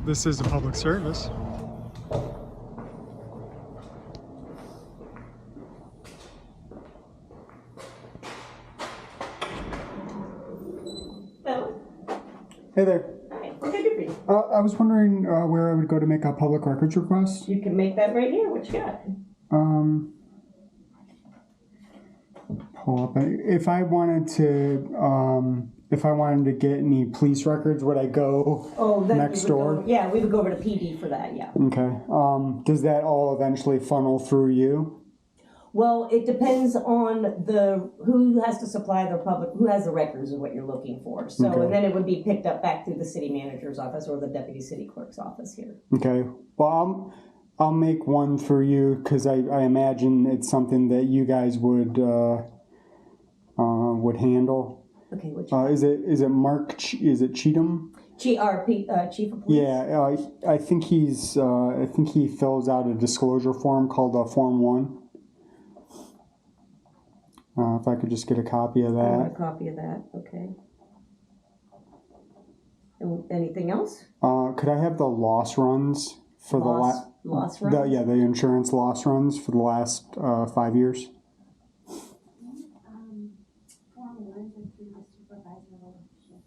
This is a public service. Hello. Hey there. Hi. What can I do for you? I was wondering where I would go to make a public records request. You can make that right here. What you got? Pull up. If I wanted to get any police records, would I go next door? Yeah, we would go over to PD for that. Yeah. Okay. Does that all eventually funnel through you? Well, it depends on who has to supply the public, who has the records of what you're looking for. So, Okay. And then it would be picked up back through the city manager's office or the deputy city clerk's office here. Okay. Well, I'll make one for you because I imagine it's something that you guys would handle. Okay. Is it Mark? Is it Cheatham? GRP, Chief of Police. Yeah, I think he fills out a disclosure form called Form 1. If I could just get a copy of that. I want a copy of that. Okay. And anything else? Could I have the loss runs for loss runs? The insurance loss runs for the last 5 years. Form 1 is through the Supervisor of Elections.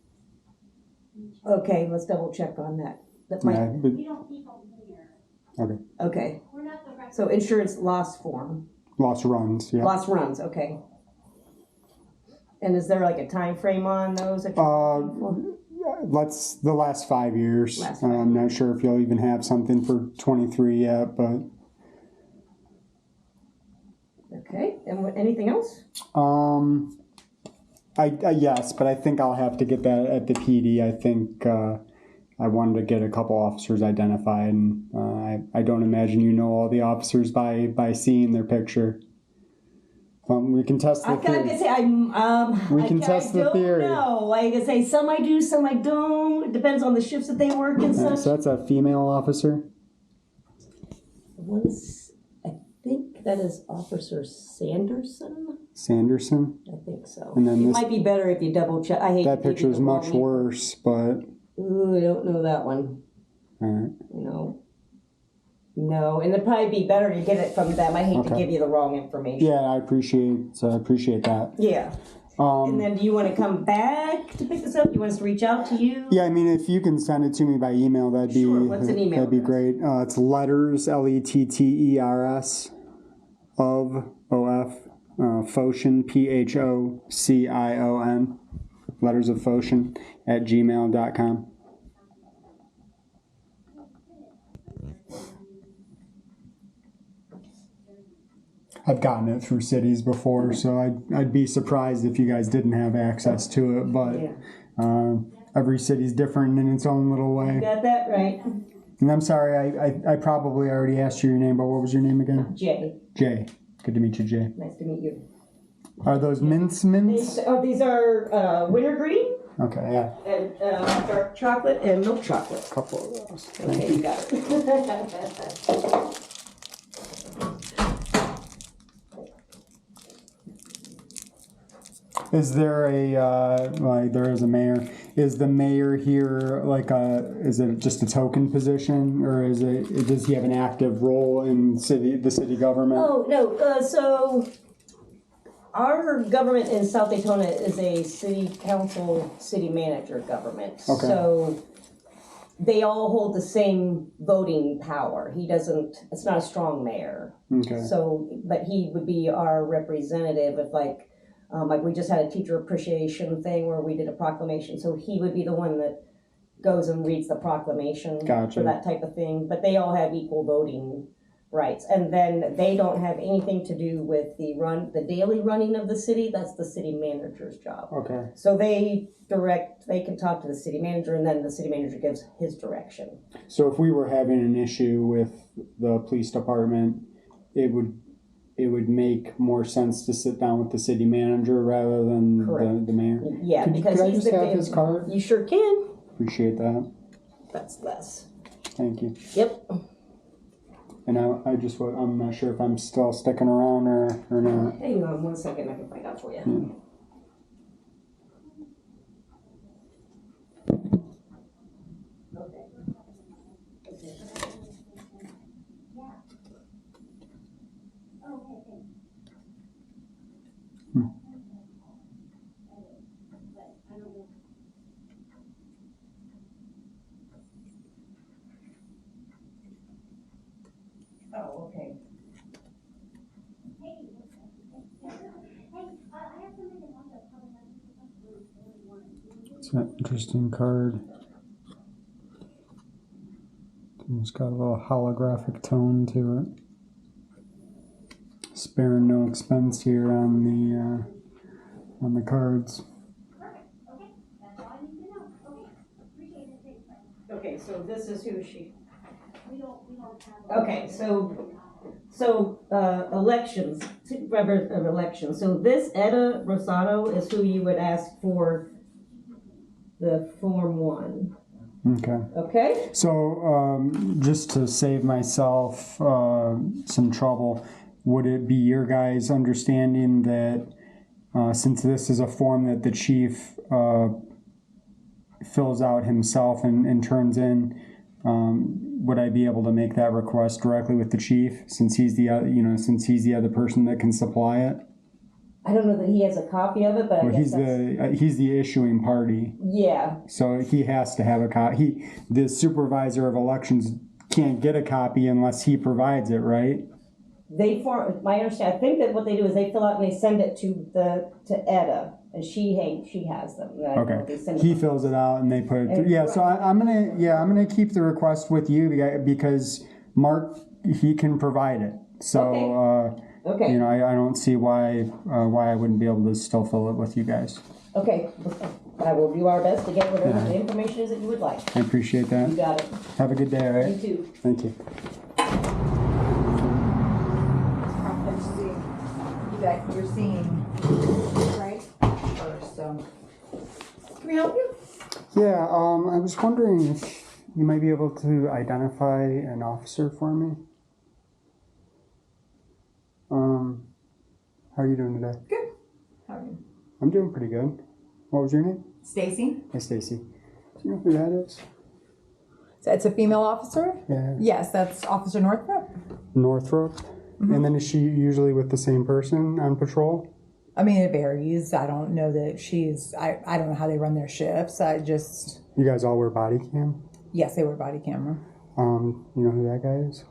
Okay, let's double check on that. We don't keep them here. Okay. Okay. We're not the record. So insurance loss form. Loss runs, yeah. Loss runs, okay. And is there like a time frame on those? The last 5 years. I'm not sure if you'll even have something for 23 yet, but. Okay, and anything else? Yes, but I think I'll have to get that at the PD. I think I wanted to get a couple officers identified, and I don't imagine you know all the officers by seeing their picture. We can test the theory. We can test the theory. No, like I say, some I do, some I don't. It depends on the shifts that they work and such. So that's a female officer? I think that is Officer Sanderson. Sanderson? I think so. And then it might be better if you double check. I hate that picture is much worse, but. Ooh, I don't know that one. All right. No, and it'd probably be better to get it from them. I hate to give you the wrong information. Yeah, I appreciate that. Yeah. And then do you want to come back to pick this up? You want us to reach out to you? Yeah, I mean, if you can send it to me by email, that'd be What's an email? That'd be great. It's letters, letters, of Phocion, PHOCION, letters of Phocion @gmail.com. I've gotten it through cities before, so I'd be surprised if you guys didn't have access to it, but every city's different in its own little way. You got that right. And I'm sorry, I probably already asked you your name, but what was your name again? Jay. Jay. Good to meet you, Jay. Nice to meet you. Are those mints? These are wintergreen. Okay, yeah. And dark chocolate and milk chocolate. A couple of those. Okay, you got it. Is there there is a mayor. Is the mayor here is it just a token position, or does he have an active role in the city government? Oh, no, so our government in South Daytona is a city council, city manager government. Okay. So they all hold the same voting power. It's not a strong mayor. Okay. So, but he would be our representative if like we just had a teacher appreciation thing where we did a proclamation. So he would be the one that goes and reads the proclamation Gotcha. for that type of thing. But they all have equal voting rights. And then they don't have anything to do with the daily running of the city. That's the city manager's job. Okay. So they can talk to the city manager, and then the city manager gives his direction. So if we were having an issue with the police department, it would make more sense to sit down with the city manager rather than the mayor. Yeah, could I just have his card? You sure can. Appreciate that. That's less. Thank you. Yep. And I'm not sure if I'm still sticking around or not. Hang on 1 second, I can find out for you. Yeah. Okay. It's an interesting card. It's got a little holographic tone to it. Sparing no expense here on the cards. Okay, that's all I need to know. Okay, appreciate it, thanks. Okay, so this is who she. We don't have. Okay, so elections, Supervisor of Elections. So this Etta Rosado is who you would ask for the Form 1. Okay. Okay? So just to save myself some trouble, would it be your guys' understanding that since this is a form that the chief fills out himself and turns in, would I be able to make that request directly with the chief since he's the other person that can supply it? I don't know that he has a copy of it, but Well, I guess he's the issuing party, yeah. so he has to have a copy. The supervisor of elections can't get a copy unless he provides it, right? My understanding, I think that what they do is they fill out and they send it to Etta, and she has them. Okay. They send He them. fills it out and they put it through. Yeah, so I'm gonna keep the request with you because Mark, he can provide it. So Okay. I don't see why I wouldn't be able to still fill it with you guys. Okay. I will do our best to get whatever the information is that you would like. I appreciate that. You got it. Have a good day, all right? You too. Thank you. That you're seeing right first, so can we help you? Yeah, I was wondering if you might be able to identify an officer for me. How are you doing today? Good. How are you? I'm doing pretty good. What was your name? Stacy. Hi, Stacy. Do you know who that is? So it's a female officer? Yeah. Yes, that's Officer Northrop. Northrop? Mm-hmm. And then is she usually with the same person on patrol? I mean, it varies. I don't know that she's, I don't know how they run their shifts. You guys all wear body cam? Yes, they wear body camera. You know who that guy is?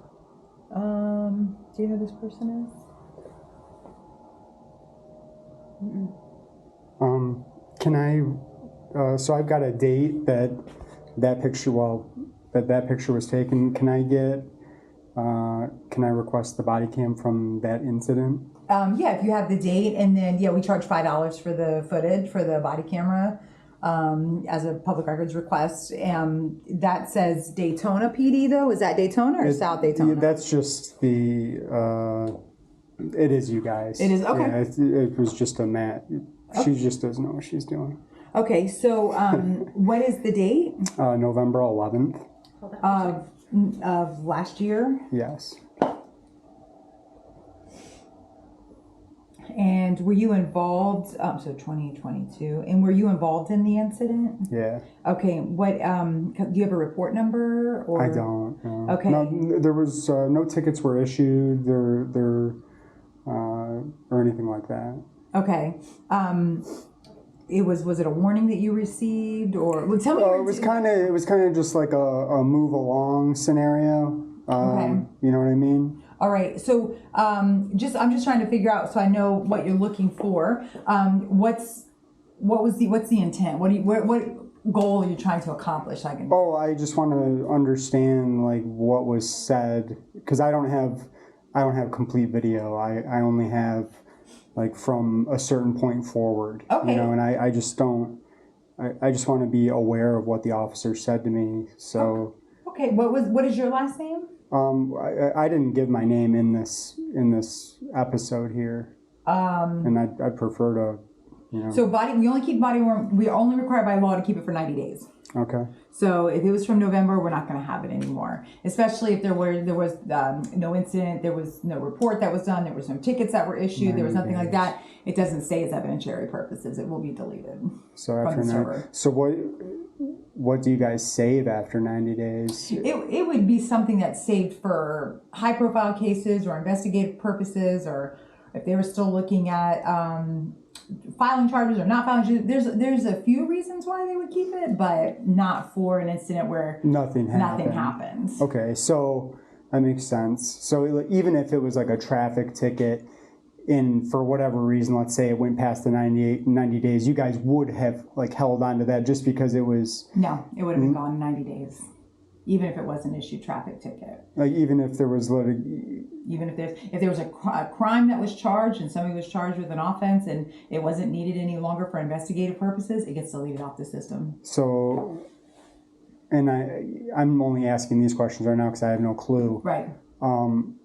Do you know who this person is? Can I, so I've got a date that picture was taken. Can I request the body cam from that incident? Yeah, if you have the date, and then, we charge $5 for the footage, for the body camera, as a public records request. That says Daytona PD, though. Is that Daytona or South Daytona? That's just it is you guys. It is? Okay. Yeah, it was just a Matt. She just doesn't know what she's doing. Okay, so what is the date? November 11th. Of last year? Yes. And were you involved, so 2022, and were you involved in the incident? Yeah. Okay, what, do you have a report number? Or? I don't. No. Okay. No, there was no tickets were issued or anything like that. Okay. Was it a warning that you receed, or well, tell me? It was kind of just like a move along scenario. Okay. You know what I mean? All right. So I'm just trying to figure out so I know what you're looking for. What's the intent? What goal are you trying to accomplish? I just want to understand like what was said because I don't have complete video. I only have like from a certain point forward. Okay. You know, and I just don't. I just want to be aware of what the officer said to me. So. Okay. What is your last name? I didn't give my name in this episode here. And I'd prefer to, So we only keep body worn. We are only required by law to keep it for 90 days. Okay. So if it was from November, we're not going to have it anymore. Especially if there was no incident, there was no report that was done, there was no tickets that were issued, there was nothing like that. It doesn't stay as evidentiary purposes. It will be deleted. So from after the server. So what do you guys save after 90 days? It would be something that's saved for high profile cases or investigative purposes, or if they were still looking at filing charges or not filing charges. There's a few reasons why they would keep it, but not for an incident where nothing happens. Okay, so that makes sense. So even if it was like a traffic ticket, and for whatever reason, let's say it went past the 90 days, you guys would have like held on to that just because it was No, it would have been gone in 90 days, even if it was an issued traffic ticket. like, even if there was Even if there was a crime that was charged and somebody was charged with an offense and it wasn't needed any longer for investigative purposes, it gets to leave it off the system. so. And I'm only asking these questions right now because I have no clue. Right.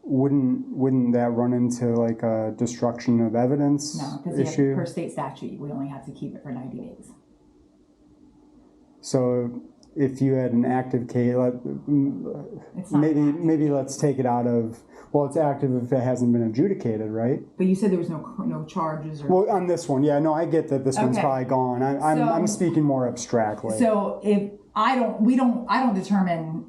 Wouldn't that run into like a destruction of evidence No, because issue? per state statute, we only have to keep it for 90 days. So if you had an active case, It's not active. maybe let's take it out of. Well, it's active if it hasn't been adjudicated, right? But you said there was no charges or. Well, on this one, yeah, no, I get that this one's Okay. probably gone. I'm speaking more abstractly. So if I don't determine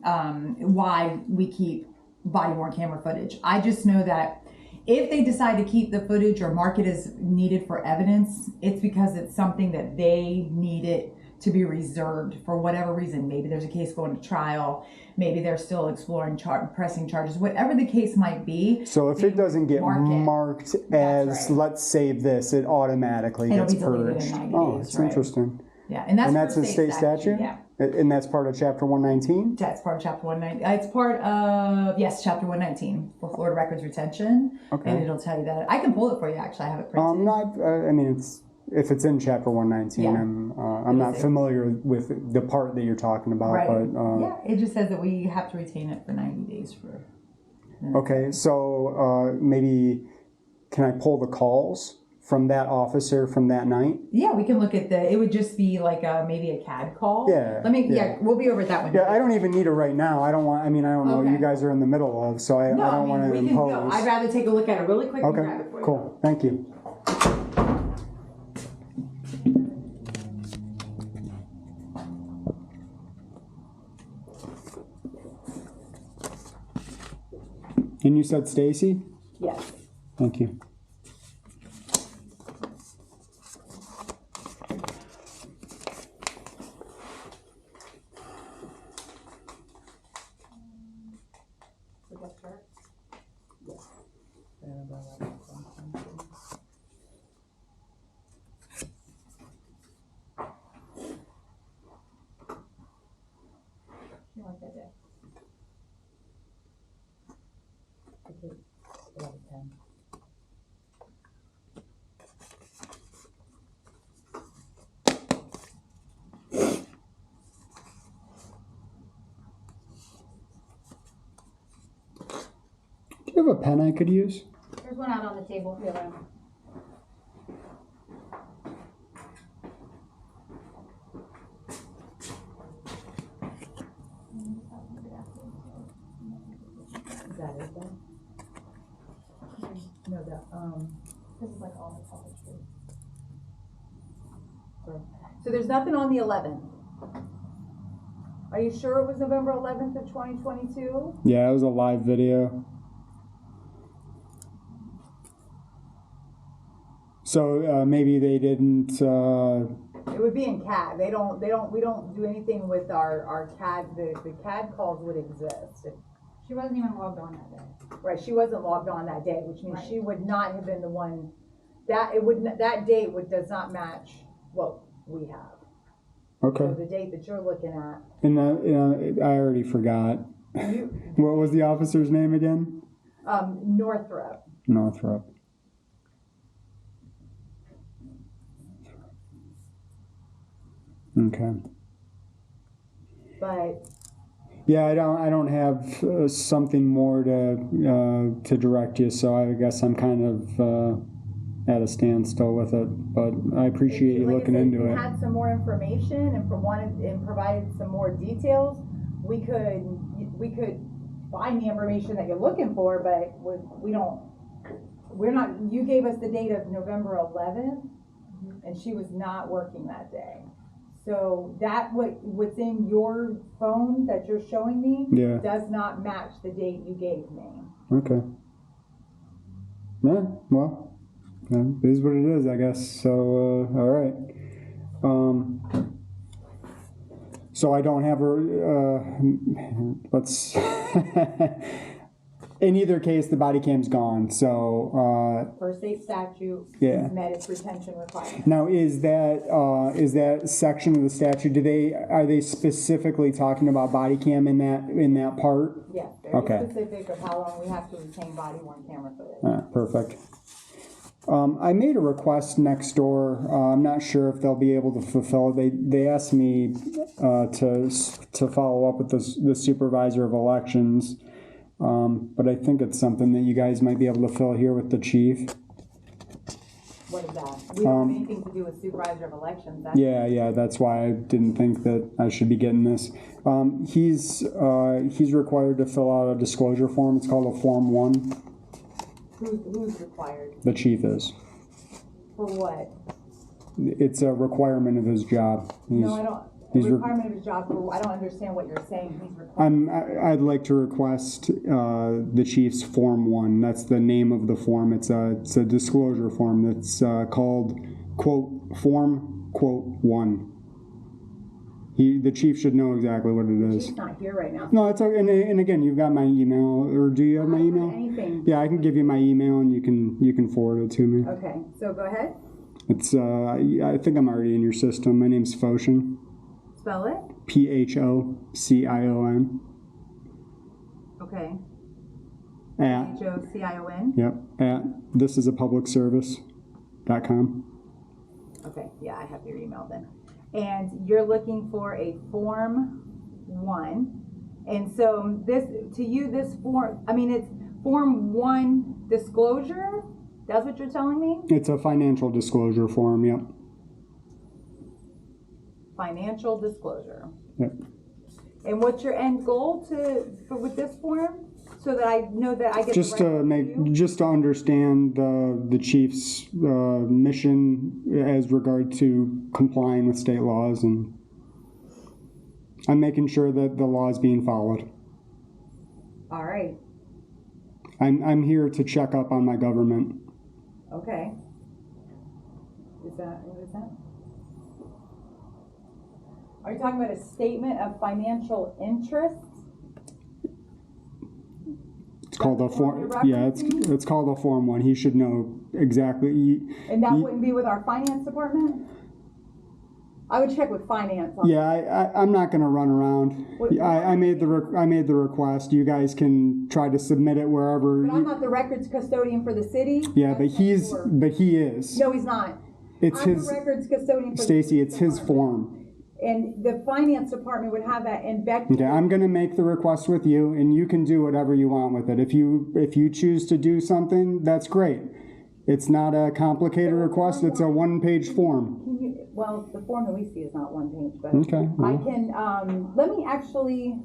why we keep body worn camera footage. I just know that if they decide to keep the footage or mark it as needed for evidence, it's because it's something that they need it to be reserved for whatever reason. Maybe there's a case going to trial. Maybe they're still exploring pressing charges. Whatever the case might be. So if it doesn't get marked as right. let's save this, it automatically It'll gets be deleted in purged. 90 Oh, days, that's right. interesting. Yeah, And that's per a state statute? Yeah. And that's part of Chapter 119? That's part of Chapter 119. It's part of, yes, Chapter 119 for Florida Records Retention. Okay. And it'll tell you that. I can pull it for you, actually. I have it printed. I mean, if it's in Chapter 119, Yeah. I'm not is. familiar with the part that you're talking about. Right. But Yeah, it just says that we have to retain it for 90 days for. okay, so maybe can I pull the calls from that officer from that night? Yeah, we can look at it would just be like maybe a CAD call. Yeah, We'll be over at that one. Yeah, I don't even need it right now. I don't know what Okay. you guys are in the middle of, so I don't want to we can impose. go. I'd rather take a look at it really quick and grab Okay, it for you. cool. Thank you. And you said Stacy? Yes. Thank you. Do you have a pen I could use? There's one out on the table. Yeah. Is that it then? No, This is like all the college food. So there's nothing on the 11th. Are you sure it was November 11th of 2022? Yeah, it was a live video. So maybe they didn't. It would be in CAD. We don't do anything with our CAD. The CAD calls would exist. She wasn't even logged on that day. Right, she wasn't logged on that day, which means Right. she would not have been the one. That date does not match what we have. Okay. So the date that you're looking at, And I already forgot. What was the officer's name again? Northrop. Northrop. Okay. But Yeah, I don't have something more to direct you, so I guess I'm kind of at a standstill with it. But I appreciate you like I looking said, into if you it. had some more information and provided some more details, we could find the information that you're looking for. But we're not. You gave us the date of November 11th, and she was not working that day. So what's in your phone that you're showing me Yeah. does not match the date you gave me. Okay. Yeah. Well, it is what it is, I guess. So all right. So I don't have her. Let's. in either case, the body cam's gone. So For state statute, Yeah. he's met its retention requirement. now, is that section of the statute? Are they specifically talking about body cam in that part? Yes, very Okay. specific of how long we have to retain body worn camera footage. Perfect. I made a request next door. I'm not sure if they'll be able to fulfill it. They asked me to follow up with the supervisor of elections, but I think it's something that you guys might be able to fill here with the chief. What is that? We don't have anything to do with supervisor of elections. That's Yeah, that's why I didn't think that I should be getting this. He's required to fill out a disclosure form. It's called a Form 1. Who's required? The chief is. For what? It's a requirement of his job. No, I don't. The requirement of his job. I don't understand what you're saying. He's required. I'd like to request the chief's Form 1. That's the name of the form. It's a disclosure form that's called, quote, Form, quote, 1. The chief should know exactly what it is. He's not here right now. No, it's okay. And again, you've got my email, or do you have my email? Anything. Yeah, I can give you my email, and you can forward it to me. Okay, so go ahead. It's I think I'm already in your system. My name's Phocion. Spell it. Phocion. Okay. At HOCION. Yep. At thisisapublicservice.com. Okay, yeah, I have your email then. And you're looking for a Form 1. And so this form, it's Form 1 disclosure? That's what you're telling me? It's a financial disclosure form, yep. Financial disclosure. Yep. And what's your end goal with this form? So that I know that I get Just the right to understand the chief's mission as regard to complying with state laws, and I'm making sure that the law is being followed. All right. I'm here to check up on my government. Okay. What is that? Are you talking about a statement of financial interest? It's called a form. Yeah, it's called a Form 1. He should know exactly. And that wouldn't be with our finance department? I would check with finance. I'm not going to run around. I made the request. You guys can try to submit it wherever. But I'm not the records custodian for the city. Yeah, but he is. No, he's not. I'm the records custodian for Stacy, the it's his form. And the finance department would have that in Becky. Okay, I'm going to make the request with you, and you can do whatever you want with it. If you choose to do something, that's great. It's not a complicated request. It's a one-page form. Well, the form that we see is not one page, but okay. I can. Let me actually.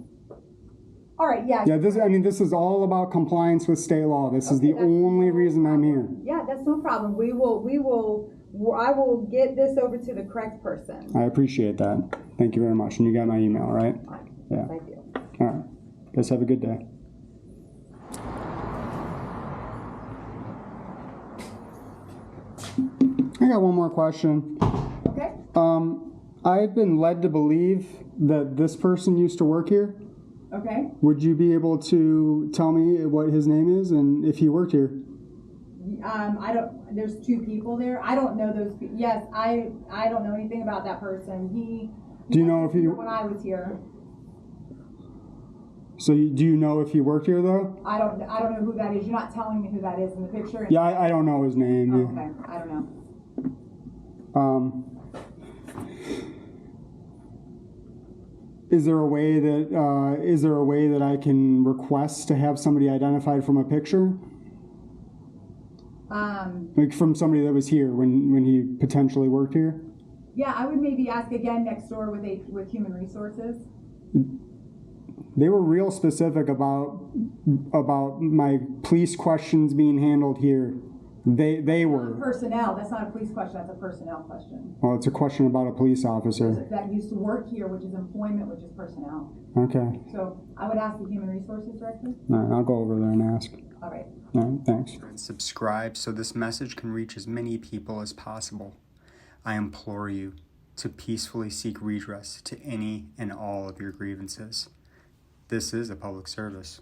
All right. Yeah. Yeah. This is all about compliance with state law. This is the only reason I'm here. Yeah, that's no problem. I will get this over to the correct person. I appreciate that. Thank you very much. And you got my email, right? Yeah. Thank you. All right. Guys, have a good day. I got one more question. Okay. I've been led to believe that this person used to work here. Okay. Would you be able to tell me what his name is and if he worked here? I don't. There's two people there. I don't know those. Yes, I don't know anything about that person. Do you know if he? When I was here. So do you know if he worked here though? I don't know who that is. You're not telling me who that is in the picture. Yeah, I don't know his name. Oh, okay, I don't know. Is there a way that I can request to have somebody identified from a picture? Like from somebody that was here when he potentially worked here? Yeah, I would maybe ask again next door with Human Resources. They were real specific about my police questions being handled here. They were. Personnel. That's not a police question. That's a personnel question. Well, it's a question about a police officer. That used to work here, which is employment, which is personnel. Okay. So I would ask the Human Resources Director. All right, I'll go over there and ask. All right. All right, thanks. Subscribe so this message can reach as many people as possible. I implore you to peacefully seek redress to any and all of your grievances. This is a public service.